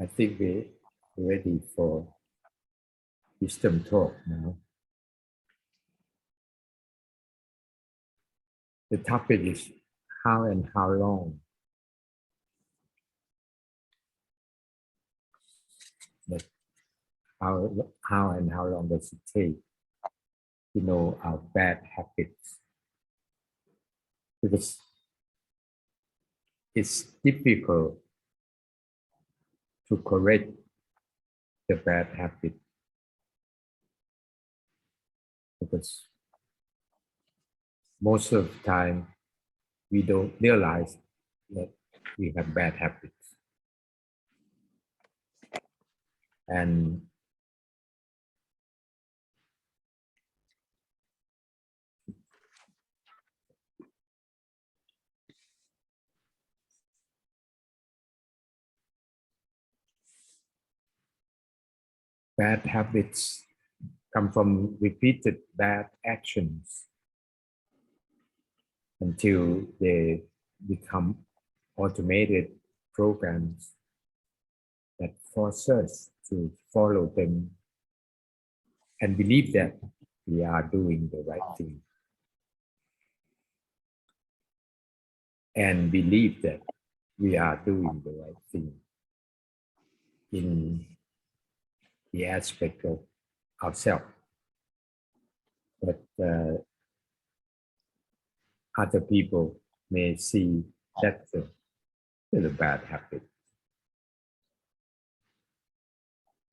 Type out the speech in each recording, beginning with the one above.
I think we're ready for wisdom talk now. The topic is how and how long that how and how long does it take to know our bad habits? Because it's difficult to correct the bad habit because most of the time we don't realize that we have bad habits. And bad habits come from repeated bad actions until they become automated programs that force us to follow them and believe that we are doing the right thing and believe that we are doing the right thing in the aspect of ourselves. But other people may see that's a bad habit.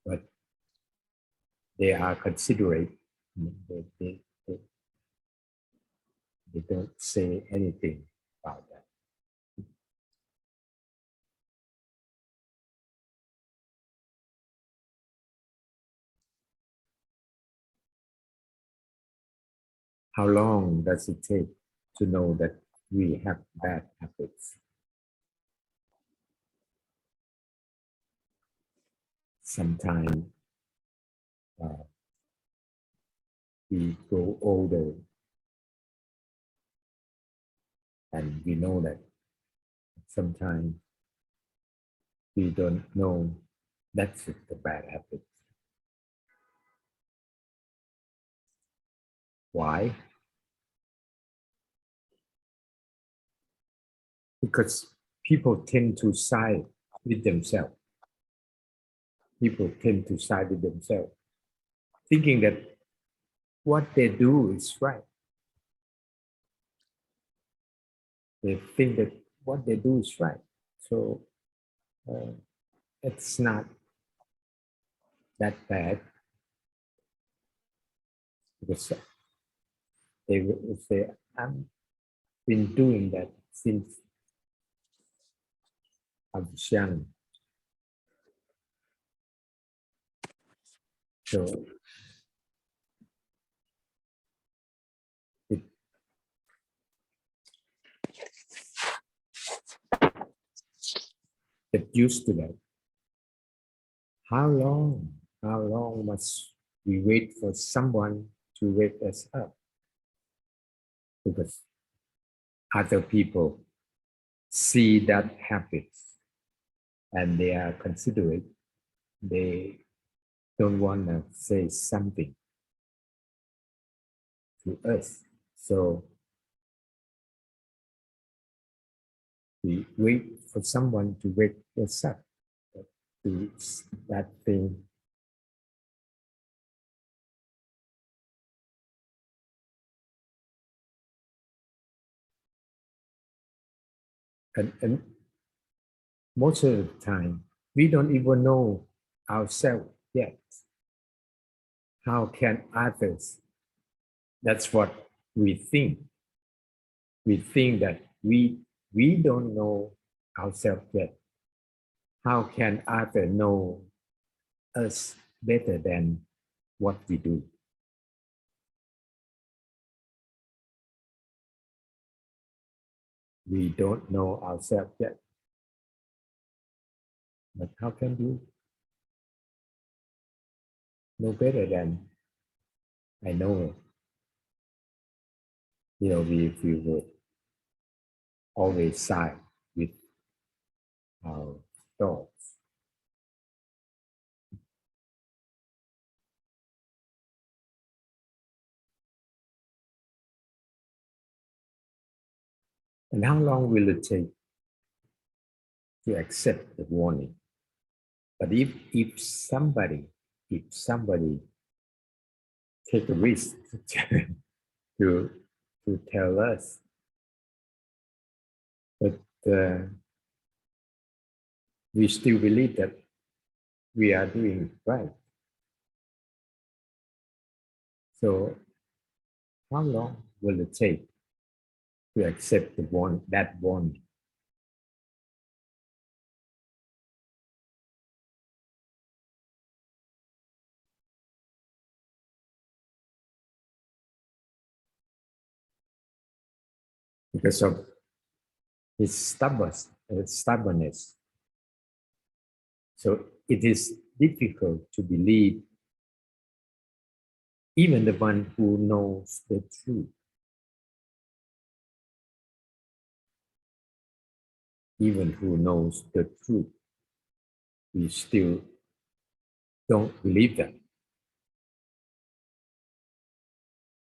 But they are considerate. They don't say anything about that. How long does it take to know that we have bad habits? Sometimes we grow older and we know that. Sometimes we don't know that's the bad habit. Why? Because people tend to side with themselves. People tend to side with themselves, thinking that what they do is right. They think that what they do is right. So it's not that bad because they will say, I've been doing that since I was young. So get used to that. How long? How long must we wait for someone to wake us up? Because other people see that habit and they are considerate. They don't want to say something to us. So we wait for someone to wake us up to that thing. And most of the time, we don't even know ourselves yet. How can others? That's what we think. We think that we don't know ourselves yet. How can others know us better than what we do? We don't know ourselves yet. But how can you know better than I know? We would always side with our thoughts. And how long will it take to accept the warning? But if somebody take a risk to tell us, but we still believe that we are doing right. So how long will it take to accept that warning? Because of his stubbornness. So it is difficult to believe even the one who knows the truth. Even who knows the truth, we still don't believe them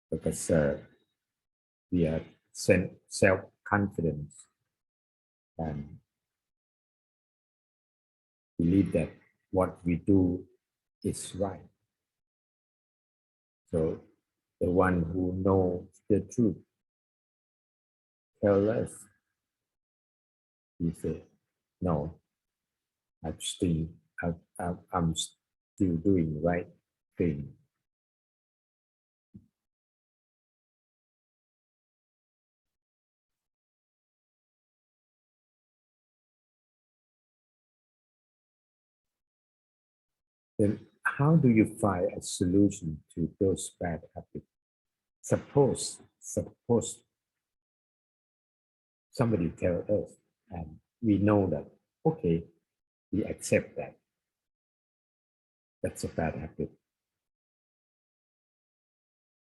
because we are self-confident and believe that what we do is right. So the one who knows the truth tell us, we say, no, I'm still, I'm still doing the right thing. Then how do you find a solution to those bad habits? Suppose somebody tell us and we know that, okay, we accept that. That's a bad habit.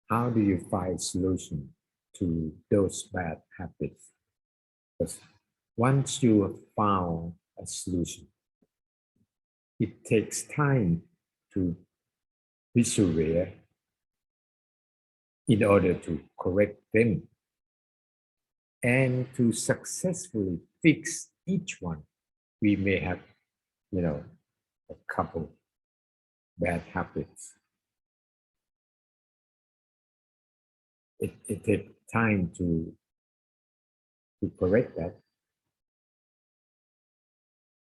How do you find a solution to those bad habits? Because once you have found a solution, it takes time to persevere in order to correct them and to successfully fix each one. We may have, a couple bad habits. It takes time to correct that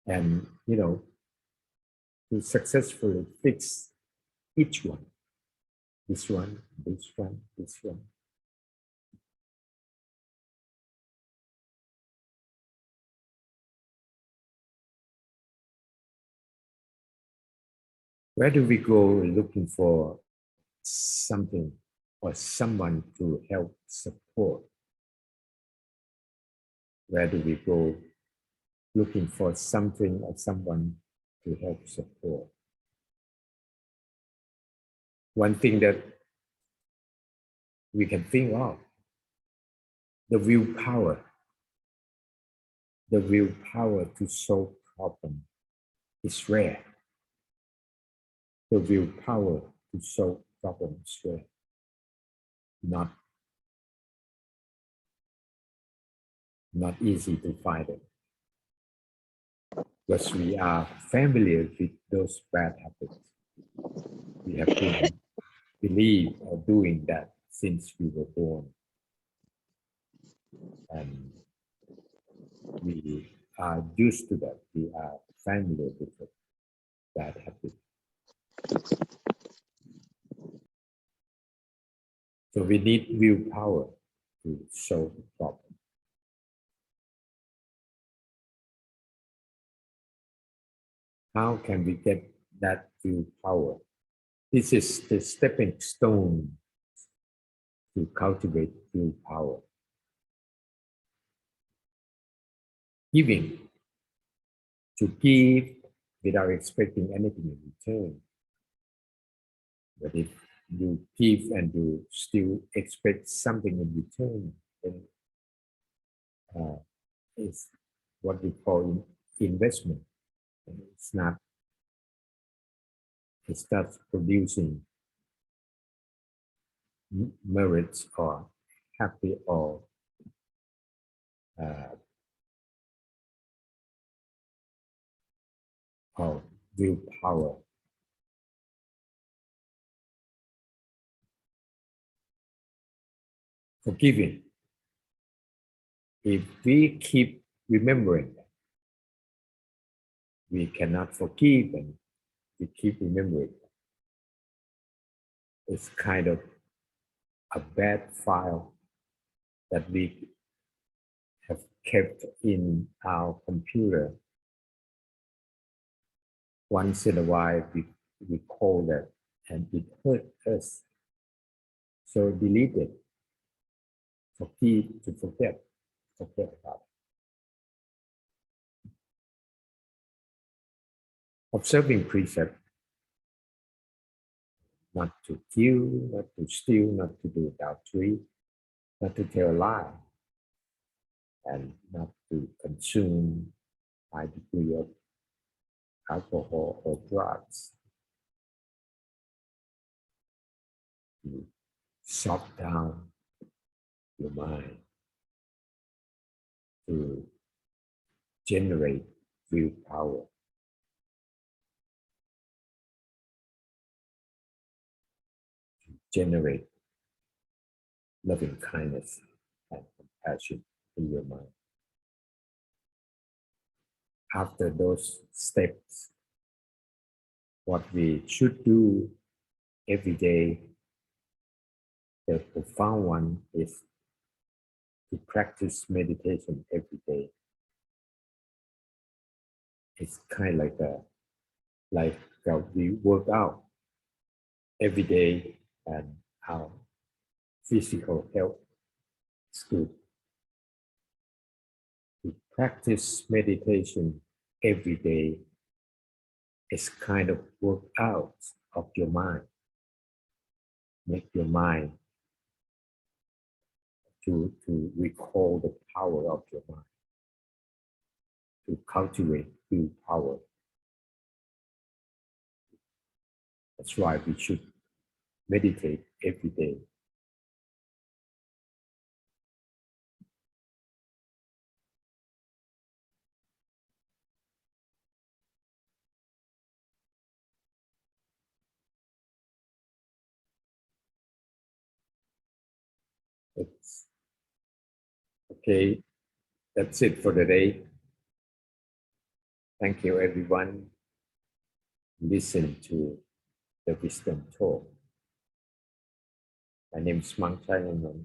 and, to successfully fix each one. This one, this one, this one. Where do we go looking for something or someone to help support? Where do we go looking for something or someone to help support? One thing that we can think of, the willpower to solve problems is rare. The willpower to solve problems is rare. Not easy to find it. Because we are familiar with those bad habits. We have been believe or doing that since we were born. And we are used to that. We are familiar with it, bad habit. So we need willpower to solve the problem. How can we get that willpower? This is the stepping stone to cultivate willpower. Giving, to give without expecting anything in return. But if you give and you still expect something in return, then it's what we call investment. It's not, it starts producing merits or happy or of willpower. Forgiving. If we keep remembering that, we cannot forgive and we keep remembering that. It's kind of a bad file that we have kept in our computer. Once in a while, we call that and it hurt us. So delete it. Forgive to forget about it. Observing precept, not to kill, not to steal, not to do adultery, not to tell a lie, and not to consume high degree of alcohol or drugs. You shut down your mind to generate willpower. To generate loving kindness and compassion in your mind. After those steps, what we should do every day, the profound one is to practice meditation every day. It's kind of like we work out every day and our physical health is good. To practice meditation every day is kind of work out of your mind. Make your mind to recall the power of your mind, to cultivate willpower. That's why we should meditate every day. It's okay. That's it for the day. Thank you, everyone. Listen to the wisdom talk. My name is Mang Chai Anand.